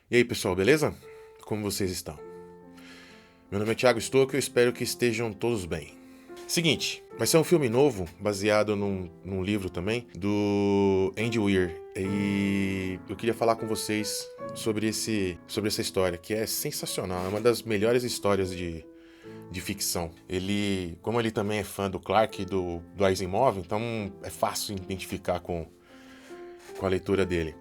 E aí, pessoal, beleza? Como vocês estão? Meu nome é Thiago Stocco e eu espero que estejam todos bem. Seguinte, vai ser um filme novo, baseado num livro também, do Andy Weir. E eu queria falar com vocês sobre essa história, que é sensacional, é uma das melhores histórias de ficção. Como ele também é fã do Clarke e do Asimov, então é fácil identificar com a leitura dele.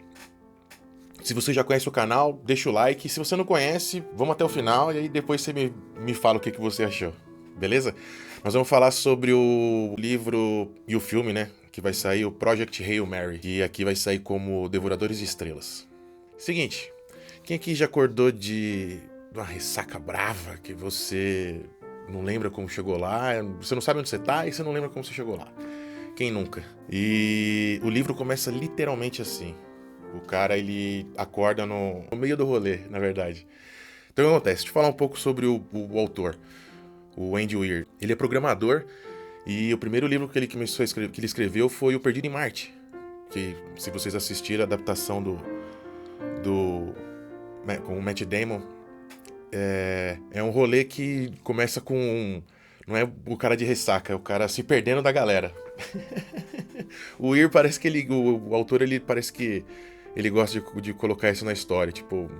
Se você já conhece o canal, deixa o like. Se você não conhece, vamos até o final e aí depois você me fala o que você achou. Beleza? Nós vamos falar sobre o livro e o filme, né? Que vai sair, o Project Hail Mary. Que aqui vai sair como Devoradores de Estrelas. Seguinte, quem aqui já acordou de uma ressaca brava que você não lembra como chegou lá, você não sabe onde você tá e você não lembra como você chegou lá? Quem nunca? E o livro começa literalmente assim. O cara, ele acorda no meio do rolê, na verdade. Então o que acontece? Deixa eu falar um pouco sobre o autor, o Andy Weir. Ele é programador e o primeiro livro que ele começou a escrever, que ele escreveu foi O Perdido em Marte. Que, se vocês assistirem a adaptação com o Matt Damon, é um rolê que começa com... Não é o cara de ressaca, é o cara se perdendo da galera. O Weir parece que o autor, ele parece que ele gosta de colocar isso na história, tipo,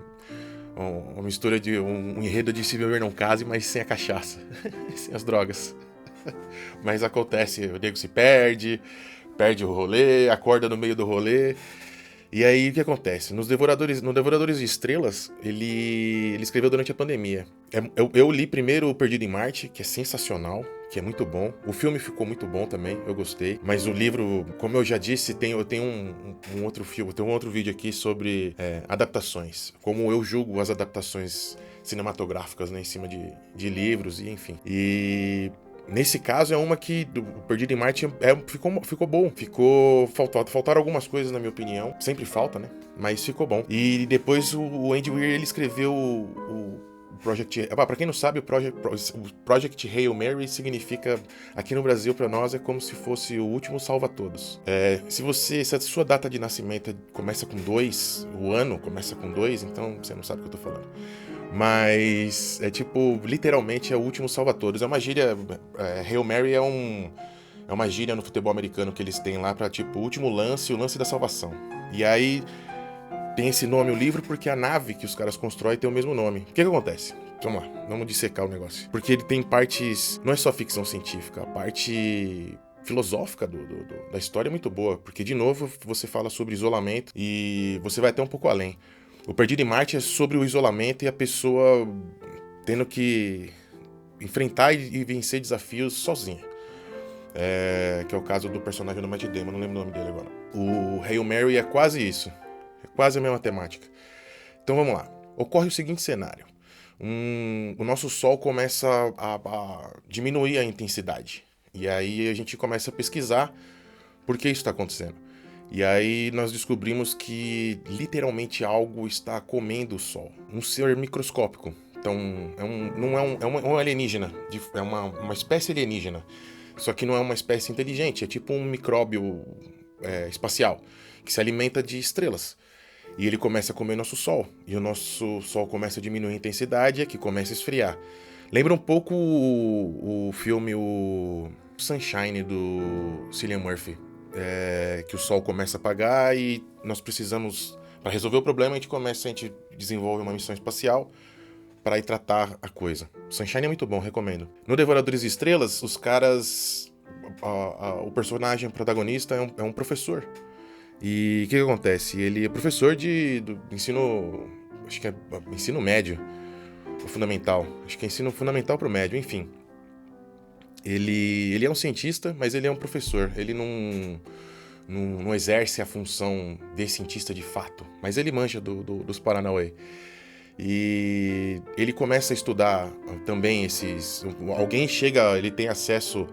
uma mistura de um enredo de Se Beber Não Case, mas sem a cachaça, sem as drogas. Mas acontece, o nego se perde o rolê, acorda no meio do rolê. E aí o que acontece? No Devoradores de Estrelas, ele escreveu durante a pandemia. Eu li primeiro O Perdido em Marte, que é sensacional, que é muito bom. O filme ficou muito bom também, eu gostei. Mas o livro, como eu já disse, eu tenho um outro filme, tem um outro vídeo aqui sobre adaptações. Como eu julgo as adaptações cinematográficas, né, em cima de livros e enfim. E nesse caso é uma que o Perdido em Marte ficou bom. Faltaram algumas coisas, na minha opinião. Sempre falta, né? Mas ficou bom. E depois o Andy Weir, ele escreveu o Project... Pra quem não sabe, o Project Hail Mary significa, aqui no Brasil, pra nós, é como se fosse o último salva-todos. Se a sua data de nascimento começa com 2, o ano começa com 2, então você não sabe o que eu tô falando. Mas é tipo, literalmente é o último salva-todos. É uma gíria. Hail Mary é uma gíria no futebol americano que eles têm lá pra, tipo, o último lance, o lance da salvação. E aí tem esse nome o livro porque a nave que os caras constroem tem o mesmo nome. O que acontece? Vamos lá, vamos dissecar o negócio. Porque ele tem partes. Não é só ficção científica, a parte filosófica da história é muito boa. Porque, de novo, você fala sobre isolamento e você vai até um pouco além. O Perdido em Marte é sobre o isolamento e a pessoa tendo que enfrentar e vencer desafios sozinha. Que é o caso do personagem do Matt Damon, não lembro o nome dele agora. O Hail Mary é quase isso. É quase a mesma temática. Então vamos lá. Ocorre o seguinte cenário. O nosso Sol começa a diminuir a intensidade. E aí a gente começa a pesquisar por que isso está acontecendo. E aí nós descobrimos que literalmente algo está comendo o Sol. Um ser microscópico. Então, não é um alienígena, é uma espécie alienígena. Só que não é uma espécie inteligente, é tipo um micróbio espacial, que se alimenta de estrelas. E ele começa a comer nosso Sol. E o nosso Sol começa a diminuir a intensidade e aqui começa a esfriar. Lembra um pouco o filme o Sunshine, do Cillian Murphy. Que o Sol começa a apagar e nós precisamos... Para resolver o problema, a gente desenvolve uma missão espacial para ir tratar a coisa. Sunshine é muito bom, recomendo. No Devoradores de Estrelas, os caras... o personagem protagonista é um professor. E o que acontece? Ele é professor do ensino... Acho que é ensino médio. Ou fundamental. Acho que é ensino fundamental pro médio, enfim. Ele é um cientista, mas ele é um professor. Ele não exerce a função de cientista de fato. Mas ele manja dos Paranauê. E ele começa a estudar também esses... Alguém chega, ele tem acesso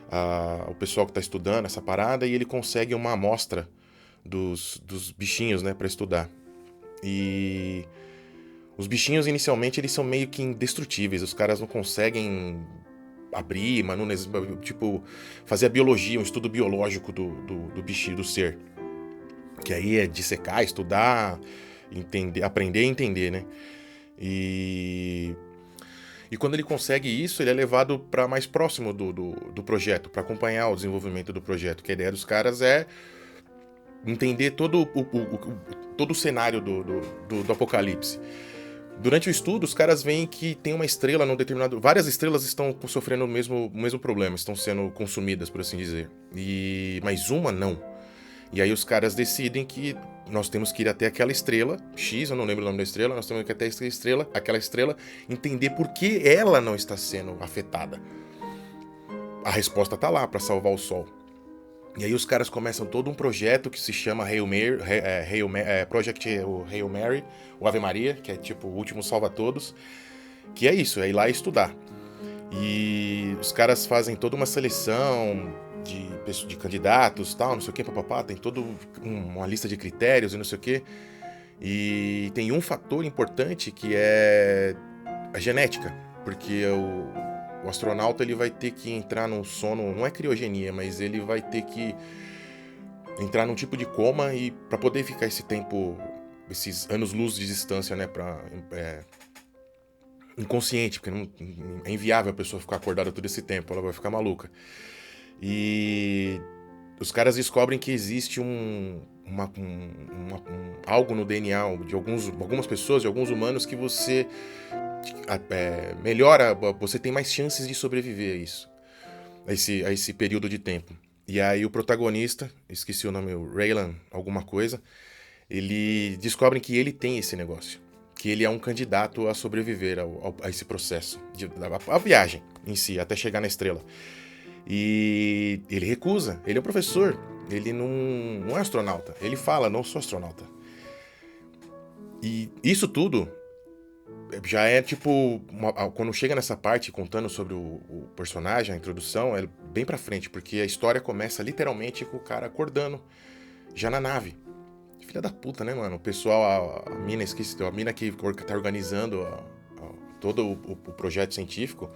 ao pessoal que está estudando essa parada e ele consegue uma amostra dos bichinhos, né, para estudar. E os bichinhos, inicialmente, eles são meio que indestrutíveis. Os caras não conseguem abrir, mas não, tipo, fazer a biologia, um estudo biológico do bichinho, do ser. Que aí é dissecar, estudar aprender a entender, né? E quando ele consegue isso, ele é levado para mais próximo do projeto, para acompanhar o desenvolvimento do projeto. Que a ideia dos caras é entender todo o cenário do apocalipse. Durante o estudo, os caras veem que tem uma estrela num determinado... Várias estrelas estão sofrendo o mesmo problema, estão sendo consumidas, por assim dizer. Mas uma não. E aí os caras decidem que nós temos que ir até aquela estrela, X, eu não lembro o nome da estrela, nós temos que ir até aquela estrela, entender por que ela não está sendo afetada. A resposta tá lá para salvar o Sol. E aí os caras começam todo um projeto que se chama Project Hail Mary, o Ave Maria, que é tipo o último salva-todos, que é isso, é ir lá e estudar. E os caras fazem toda uma seleção de candidatos, tal, não sei o que, papapá, tem toda uma lista de critérios e não sei o que. E tem um fator importante que é a genética, porque o astronauta ele vai ter que entrar num sono, não é criogenia, mas ele vai ter que entrar num tipo de coma e para poder ficar esse tempo, esses anos-luz de distância, né, inconsciente, porque é inviável a pessoa ficar acordada todo esse tempo, ela vai ficar maluca. E os caras descobrem que existe algo no DNA de algumas pessoas, de alguns humanos, que você melhora, você tem mais chances de sobreviver a esse período de tempo. E aí o protagonista, esqueci o nome, o Raylan alguma coisa, ele descobre que ele tem esse negócio, que ele é um candidato a sobreviver a esse processo, a viagem em si, até chegar na estrela. E ele recusa, ele é um professor, ele não é astronauta, ele fala, não sou astronauta. E isso tudo já é tipo, quando chega nessa parte contando sobre o personagem, a introdução, é bem pra frente, porque a história começa literalmente com o cara acordando, já na nave. Filha da puta, né, mano? O pessoal, a mina que tá organizando todo o projeto científico,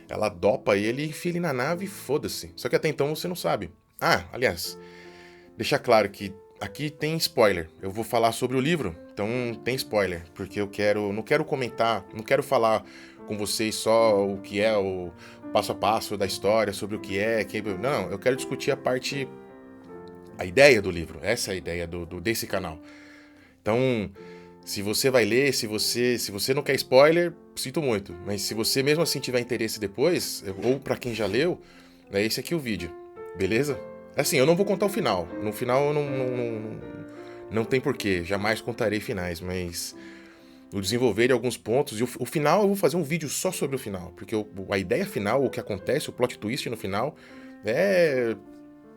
ela dopa ele e enfia ele na nave e foda-se. Só que até então você não sabe. Aliás, deixar claro que aqui tem spoiler. Eu vou falar sobre o livro, então tem spoiler. Porque não quero comentar, não quero falar com vocês só o que é o passo a passo da história, sobre o que é. Não, eu quero discutir a ideia do livro. Essa é a ideia desse canal. Então, se você vai ler, se você não quer spoiler, sinto muito. Mas se você mesmo assim tiver interesse depois, ou pra quem já leu, é esse aqui o vídeo, beleza? Assim, eu não vou contar o final. No final não tem porquê, jamais contarei finais, mas o desenvolver de alguns pontos, e o final eu vou fazer um vídeo só sobre o final, porque a ideia final, o que acontece, o plot twist no final, é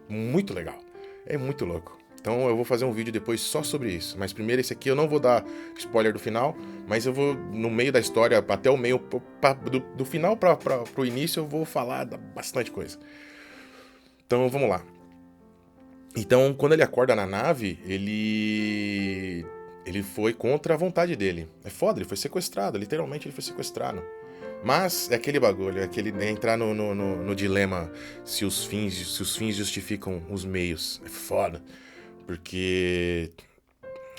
muito legal, é muito louco. Então eu vou fazer um vídeo depois só sobre isso. Mas primeiro esse aqui eu não vou dar spoiler do final, mas eu vou, no meio da história, até o meio, do final pro início, eu vou falar bastante coisa. Então vamos lá. Então quando ele acorda na nave, ele foi contra a vontade dele. É foda, ele foi sequestrado, literalmente ele foi sequestrado. Mas é aquele bagulho, entrar no dilema se os fins justificam os meios. É foda. Porque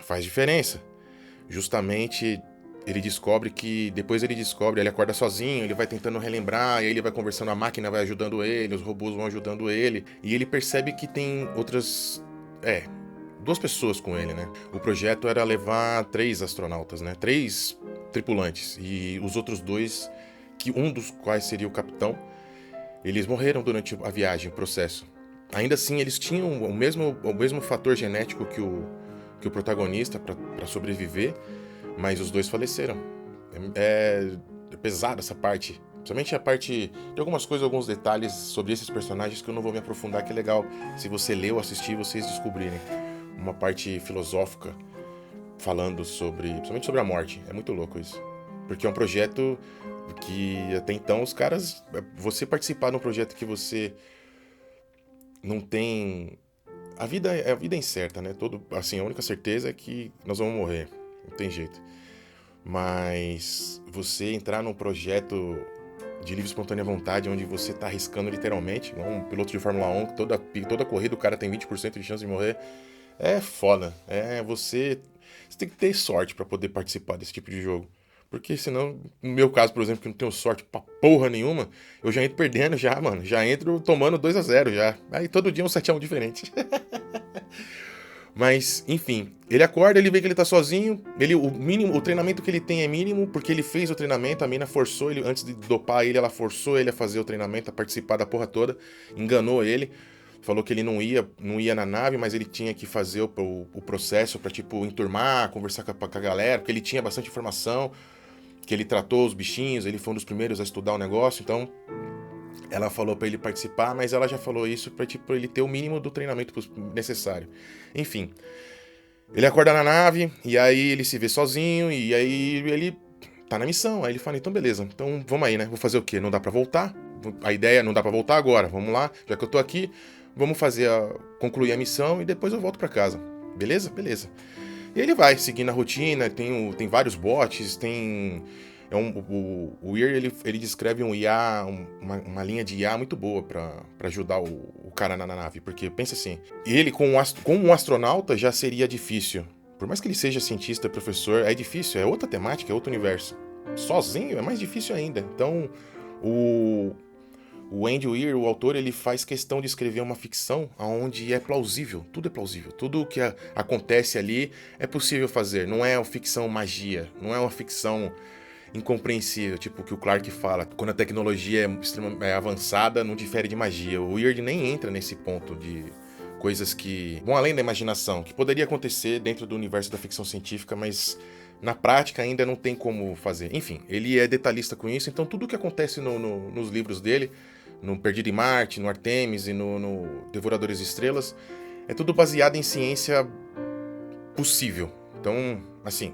faz diferença. Justamente ele acorda sozinho, ele vai tentando relembrar, e aí ele vai conversando, a máquina vai ajudando ele, os robôs vão ajudando ele, e ele percebe que tem duas pessoas com ele, né? O projeto era levar 3 astronautas, né? 3 tripulantes, e os outros 2, que um dos quais seria o capitão, eles morreram durante a viagem, o processo. Ainda assim, eles tinham o mesmo fator genético que o protagonista para sobreviver, mas os 2 faleceram. É pesada essa parte. Principalmente a parte de algumas coisas, alguns detalhes sobre esses personagens que eu não vou me aprofundar, que é legal, se você ler ou assistir, vocês descobrirem. Uma parte filosófica falando principalmente sobre a morte. É muito louco isso. Porque é um projeto que até então os caras... Você participar de um projeto que você não tem... A vida é incerta, né? A única certeza é que nós vamos morrer. Não tem jeito. Mas você entrar num projeto de livre e espontânea vontade, onde você tá arriscando literalmente, um piloto de Fórmula 1, toda corrida o cara tem 20% de chance de morrer, é foda. É você Você tem que ter sorte pra poder participar desse tipo de jogo. Porque senão, no meu caso, por exemplo, que não tenho sorte pra porra nenhuma, eu já entro perdendo já, mano. Já entro tomando 2-0 já. Aí todo dia é um 7-1 diferente. Mas, enfim, ele acorda, ele vê que ele tá sozinho. O treinamento que ele tem é mínimo, porque ele fez o treinamento, a mina forçou ele, antes de dopar ele, ela forçou ele a fazer o treinamento, a participar da porra toda, enganou ele. Falou que ele não ia na nave, mas ele tinha que fazer o processo pra, tipo, enturmar, conversar com a galera, porque ele tinha bastante informação, que ele tratou os bichinhos, ele foi um dos primeiros a estudar o negócio, então ela falou pra ele participar, mas ela já falou isso pra, tipo, ele ter o mínimo do treinamento necessário. Enfim, ele acorda na nave, e aí ele se vê sozinho, e aí ele tá na missão. Aí ele fala, então beleza, então vamos aí, né? Vou fazer o quê? Não dá pra voltar? A ideia não dá pra voltar agora, vamos lá, já que eu tô aqui, vamos concluir a missão e depois eu volto pra casa. Beleza? Beleza. E ele vai, seguindo a rotina, tem vários bots, tem... o Weir, ele descreve um IA, uma linha de IA muito boa pra ajudar o cara na nave, porque pensa assim, ele com um astronauta já seria difícil. Por mais que ele seja cientista, professor, é difícil, é outra temática, é outro universo. Sozinho é mais difícil ainda. Então, o Andy Weir, o autor, ele faz questão de escrever uma ficção onde é plausível, tudo o que acontece ali é possível fazer, não é uma ficção magia, não é uma ficção incompreensível, tipo o que o Clarke fala, quando a tecnologia é avançada, não difere de magia. O Weir nem entra nesse ponto de coisas que vão além da imaginação, que poderia acontecer dentro do universo da ficção científica, mas na prática ainda não tem como fazer. Enfim, ele é detalhista com isso, então tudo o que acontece nos livros dele, no Perdido em Marte, no Artemis e no Devoradores de Estrelas, é tudo baseado em ciência possível. Então, assim,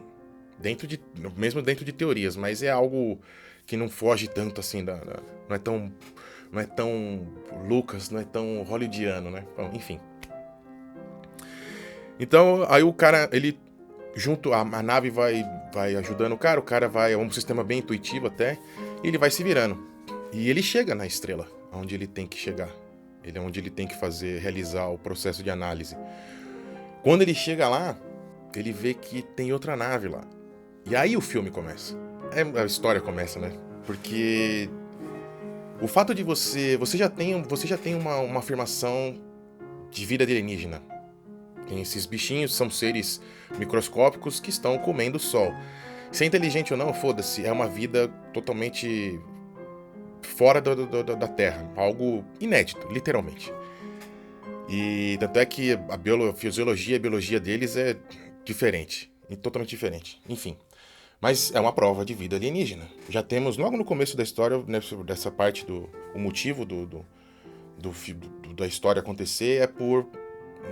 mesmo dentro de teorias, mas é algo que não foge tanto assim não é tão Lucas, não é tão hollywoodiano, né? Bom, enfim. Então, aí o cara, ele junto a nave vai ajudando o cara vai, é um sistema bem intuitivo até, e ele vai se virando. E ele chega na estrela, onde ele tem que chegar. Ele é onde ele tem que realizar o processo de análise. Quando ele chega lá, ele vê que tem outra nave lá. E aí o filme começa. A história começa, né? Porque o fato de você já tem uma afirmação de vida alienígena. Tem esses bichinhos, são seres microscópicos que estão comendo o sol. Se é inteligente ou não, foda-se, é uma vida totalmente fora da Terra, algo inédito, literalmente. E tanto é que a fisiologia e a biologia deles é diferente, totalmente diferente. Enfim, mas é uma prova de vida alienígena. Já temos, logo no começo da história, dessa parte o motivo da história acontecer é por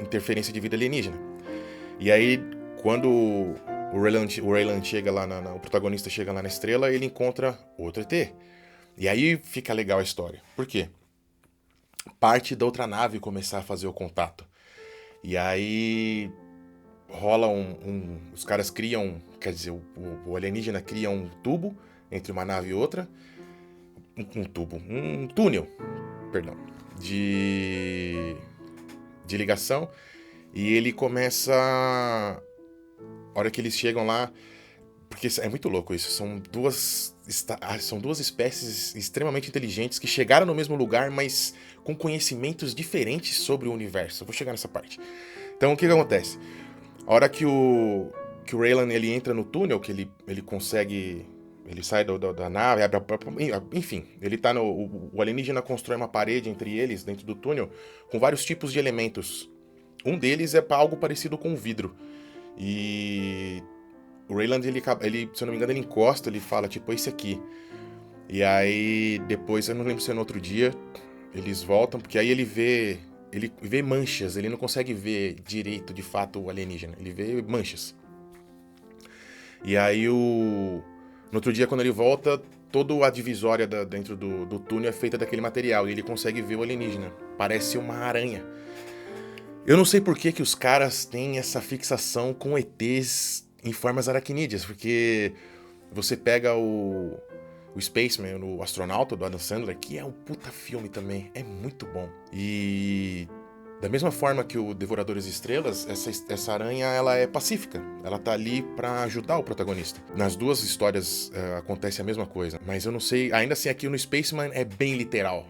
interferência de vida alienígena. E aí, quando o Raylan chega lá, o protagonista chega lá na estrela, ele encontra outro ET. E aí fica legal a história. Por quê? Parte da outra nave começar a fazer o contato. E aí rola os caras criam, quer dizer, o alienígena cria um tubo entre uma nave e outra. Um túnel, perdão, de ligação. E ele começa... A hora que eles chegam lá... Porque é muito louco isso. São duas espécies extremamente inteligentes que chegaram no mesmo lugar, mas com conhecimentos diferentes sobre o universo. Eu vou chegar nessa parte. Então, o que acontece? A hora que o Raylan ele entra no túnel, que ele consegue... Ele sai da nave, abre enfim, ele tá o alienígena constrói uma parede entre eles, dentro do túnel, com vários tipos de elementos. Um deles é algo parecido com um vidro. E... O Raylan, ele, se eu não me engano, ele encosta, ele fala, tipo, esse aqui. E aí, depois, eu não lembro se é no outro dia, eles voltam, porque aí ele vê manchas, ele não consegue ver direito, de fato, o alienígena, ele vê manchas. E aí, no outro dia, quando ele volta, toda a divisória dentro do túnel é feita daquele material, e ele consegue ver o alienígena. Parece uma aranha. Eu não sei por que os caras têm essa fixação com ETs em formas aracnídeas, porque você pega o Spaceman, o Astronauta, do Adam Sandler, que é um puta filme também, é muito bom. E Da mesma forma que o Devoradores de Estrelas, essa aranha ela é pacífica. Ela tá ali pra ajudar o protagonista. Nas duas histórias acontece a mesma coisa. Mas eu não sei, ainda assim aqui no Spaceman é bem literal.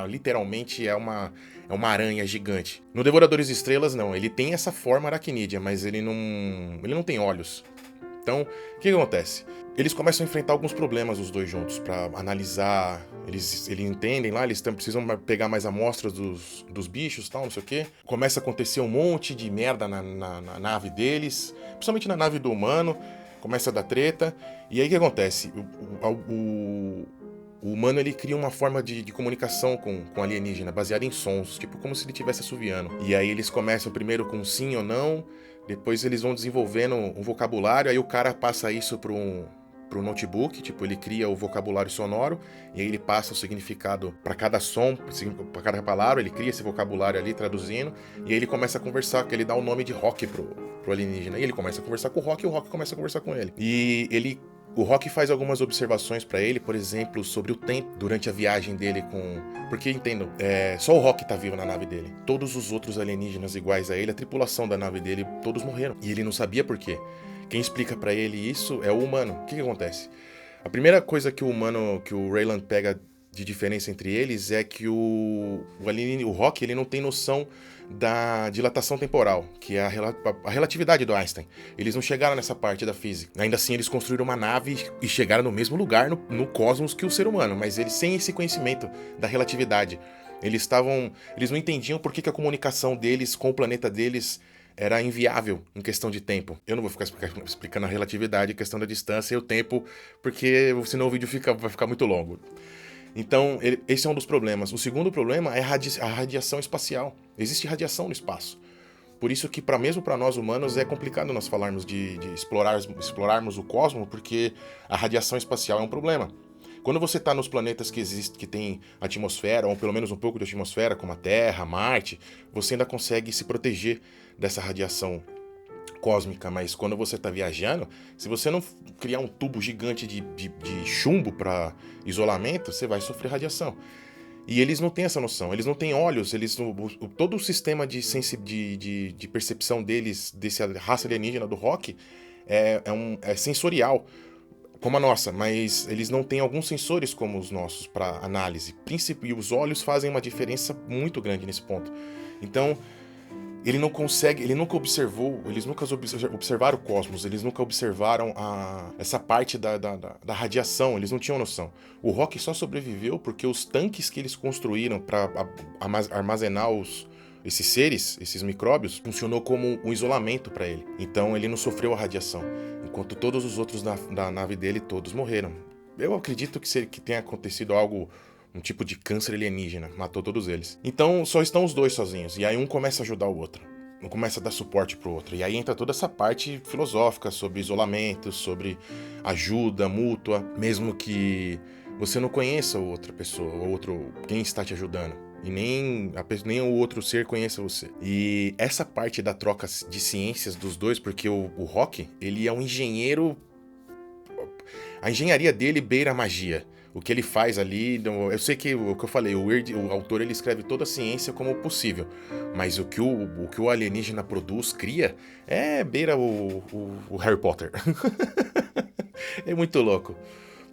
Literalmente é uma aranha gigante. No Devoradores de Estrelas não, ele tem essa forma aracnídea, mas ele não tem olhos. Então, o que acontece? Eles começam a enfrentar alguns problemas os dois juntos pra analisar. Eles entendem lá, eles precisam pegar mais amostras dos bichos e tal, não sei o quê. Começa a acontecer um monte de merda na nave deles, principalmente na nave do humano. Começa a dar treta. E aí o que acontece? O humano ele cria uma forma de comunicação com alienígena, baseada em sons, tipo como se ele estivesse assoviando. E aí eles começam primeiro com sim ou não, depois eles vão desenvolvendo um vocabulário, aí o cara passa isso pro notebook, tipo, ele cria o vocabulário sonoro, e aí ele passa o significado para cada som, para cada palavra, ele cria esse vocabulário ali, traduzindo, e aí ele começa a conversar, que ele dá o nome de Rock pro alienígena, e ele começa a conversar com o Rock, e o Rock começa a conversar com ele. O Rock faz algumas observações pra ele, por exemplo, sobre o tempo durante a viagem dele com... Porque, entendo, só o Rock tá vivo na nave dele. Todos os outros alienígenas iguais a ele, a tripulação da nave dele, todos morreram. E ele não sabia por quê. Quem explica pra ele isso é o humano. O que acontece? A primeira coisa que o Raylan pega de diferença entre eles é que o Rock, ele não tem noção da dilatação temporal, que é a relatividade do Einstein. Eles não chegaram nessa parte da física. Ainda assim, eles construíram uma nave e chegaram no mesmo lugar no cosmos que o ser humano, mas eles sem esse conhecimento da relatividade. Eles não entendiam por que a comunicação deles com o planeta deles era inviável em questão de tempo. Eu não vou ficar explicando a relatividade, a questão da distância e o tempo, porque senão o vídeo vai ficar muito longo. Então, esse é um dos problemas. O segundo problema é a radiação espacial. Existe radiação no espaço. Por isso que, mesmo para nós humanos, é complicado nós falarmos de explorarmos o cosmos, porque a radiação espacial é um problema. Quando você está nos planetas que tem atmosfera, ou pelo menos um pouco de atmosfera, como a Terra, Marte, você ainda consegue se proteger dessa radiação cósmica, mas quando você está viajando, se você não criar um tubo gigante de chumbo para isolamento, você vai sofrer radiação. E eles não têm essa noção, eles não têm olhos, todo o sistema de percepção deles, dessa raça alienígena do Rock, é sensorial, como a nossa, mas eles não têm alguns sensores como os nossos para análise. E os olhos fazem uma diferença muito grande nesse ponto. Então, eles nunca observaram o cosmos, eles nunca observaram essa parte da radiação, eles não tinham noção. O Rock só sobreviveu porque os tanques que eles construíram para armazenar esses micróbios, funcionou como um isolamento para ele. Então ele não sofreu a radiação, enquanto todos os outros da nave dele, todos morreram. Eu acredito que tenha acontecido algo... um tipo de câncer alienígena, matou todos eles. Então só estão os dois sozinhos, e aí um começa a ajudar o outro, um começa a dar suporte pro outro, e aí entra toda essa parte filosófica sobre isolamento, sobre ajuda mútua, mesmo que você não conheça outra pessoa, quem está te ajudando, e nem o outro ser conheça você. E essa parte da troca de ciências dos dois, porque o Rock, ele é um engenheiro, a engenharia dele beira a magia. O que ele faz ali, eu sei que o que eu falei, o autor ele escreve toda a ciência como possível, mas o que o alienígena cria, beira o Harry Potter. É muito louco.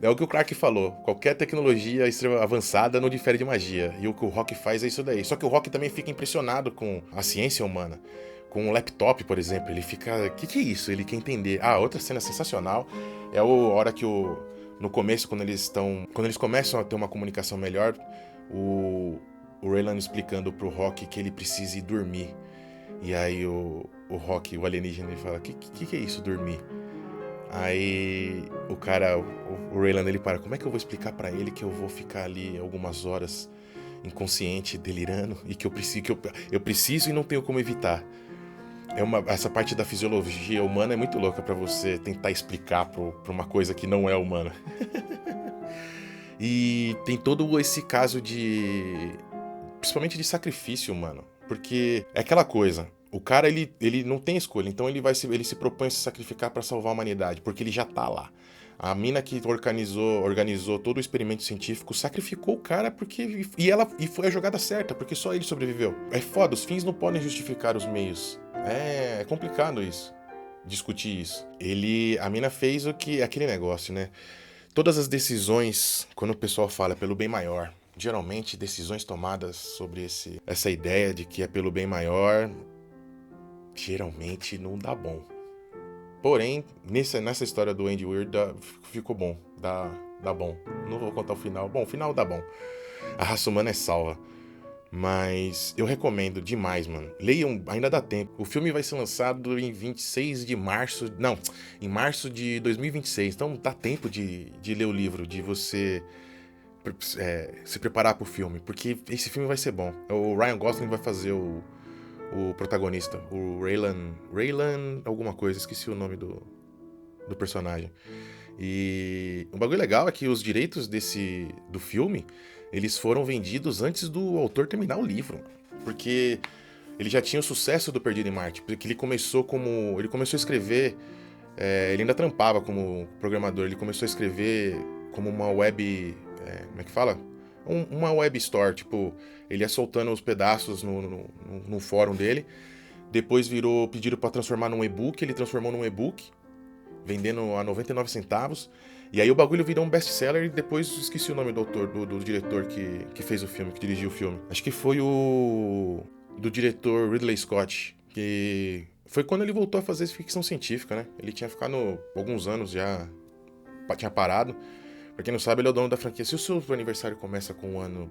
É o que o Clarke falou, qualquer tecnologia avançada não difere de magia, e o que o Rock faz é isso daí. Só que o Rock também fica impressionado com a ciência humana. Com um laptop, por exemplo, ele fica... O que é isso? Ele quer entender. Outra cena sensacional é a hora que no começo, quando eles começam a ter uma comunicação melhor, o Raylan explicando pro Rock que ele precisa ir dormir. E aí o Rock, o alienígena, ele fala, que é isso, dormir? Aí o Raylan, ele para, como é que eu vou explicar pra ele que eu vou ficar ali algumas horas inconsciente, delirando, e que eu preciso e não tenho como evitar? Essa parte da fisiologia humana é muito louca pra você tentar explicar pra uma coisa que não é humana. E tem todo esse caso principalmente de sacrifício humano. Porque é aquela coisa, o cara ele não tem escolha, então ele se propõe a se sacrificar pra salvar a humanidade, porque ele já tá lá. A mina que organizou todo o experimento científico sacrificou o cara porque. E foi a jogada certa, porque só ele sobreviveu. É foda, os fins não podem justificar os meios. É complicado isso. Discutir isso. A mina fez o que. Aquele negócio, né? Todas as decisões, quando o pessoal fala pelo bem maior, geralmente decisões tomadas sobre essa ideia de que é pelo bem maior, geralmente não dá bom. Porém, nessa história do Andy Weir ficou bom, dá bom. Não vou contar o final. Bom, o final dá bom. A raça humana é salva. Mas eu recomendo demais, mano. Leiam, ainda dá tempo. O filme vai ser lançado em 26 de março. Não, em março de 2026. Então dá tempo de ler o livro, de você se preparar pro filme. Porque esse filme vai ser bom. O Ryan Gosling vai fazer o protagonista, o Raylan alguma coisa, esqueci o nome do personagem. E um bagulho legal é que os direitos do filme, eles foram vendidos antes do autor terminar o livro, porque ele já tinha o sucesso do Perdido em Marte, porque ele começou a escrever, ele ainda trampava como programador, ele começou a escrever como uma web, como é que fala? Uma web store, tipo, ele ia soltando os pedaços no fórum dele, depois pediram para transformar num e-book, ele transformou num e-book, vendendo a 99 centavos, e aí o bagulho virou um best-seller e depois esqueci o nome do autor, do diretor que fez o filme, que dirigiu o filme. Acho que foi do diretor Ridley Scott, que foi quando ele voltou a fazer ficção científica, né? Ele tinha ficado alguns anos já, tinha parado. Pra quem não sabe, ele é o dono da franquia. Se o seu aniversário começa com o ano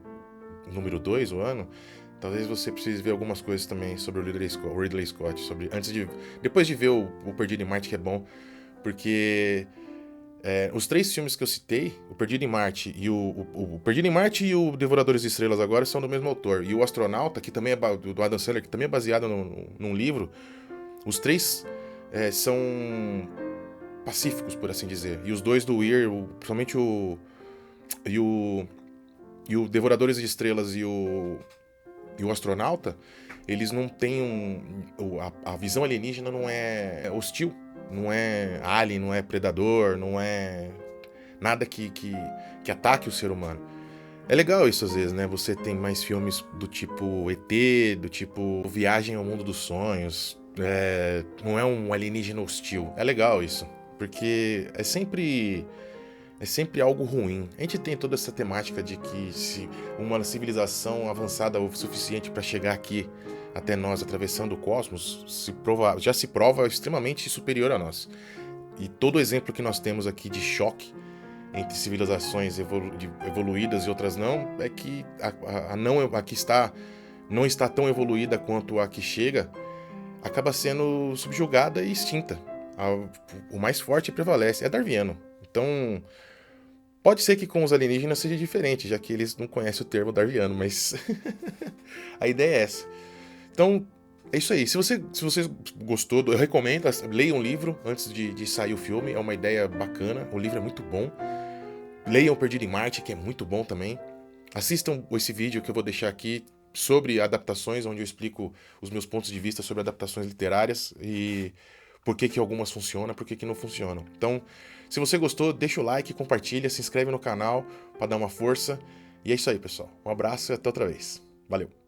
número 2, talvez você precise ver algumas coisas também sobre o Ridley Scott, depois de ver o Perdido em Marte, que é bom, porque os 3 filmes que eu citei, o Perdido em Marte e o Perdido em Marte e o Devoradores de Estrelas agora são do mesmo autor. E o Astronauta, que também é do Adam Sandler, que também é baseado num livro, os 3 são pacíficos, por assim dizer. E os 2 do Weir, principalmente o Devoradores de Estrelas e o Astronauta, eles não têm a visão alienígena não é hostil, não é alien, não é predador, não é nada que ataque o ser humano. É legal isso às vezes, né? Você tem mais filmes do tipo ET, do tipo Viagem ao Mundo dos Sonhos. Não é um alienígena hostil. É legal isso, porque é sempre algo ruim. A gente tem toda essa temática de que se uma civilização avançada o suficiente para chegar aqui até nós, atravessando o cosmos, já se prova extremamente superior a nós. E todo exemplo que nós temos aqui de choque entre civilizações evoluídas e outras não, é que a que não está tão evoluída quanto a que chega, acaba sendo subjugada e extinta. O mais forte prevalece. É darwiniano. Então, pode ser que com os alienígenas seja diferente, já que eles não conhecem o termo darwiniano, mas a ideia é essa. Então, é isso aí. Se você gostou, eu recomendo, leia um livro antes de sair o filme, é uma ideia bacana, o livro é muito bom. Leiam o Perdido em Marte, que é muito bom também. Assistam esse vídeo que eu vou deixar aqui sobre adaptações, onde eu explico os meus pontos de vista sobre adaptações literárias e por que algumas funcionam, por que não funcionam. Então, se você gostou, deixa o like, compartilha, se inscreve no canal para dar uma força. E é isso aí, pessoal. Um abraço e até outra vez. Valeu!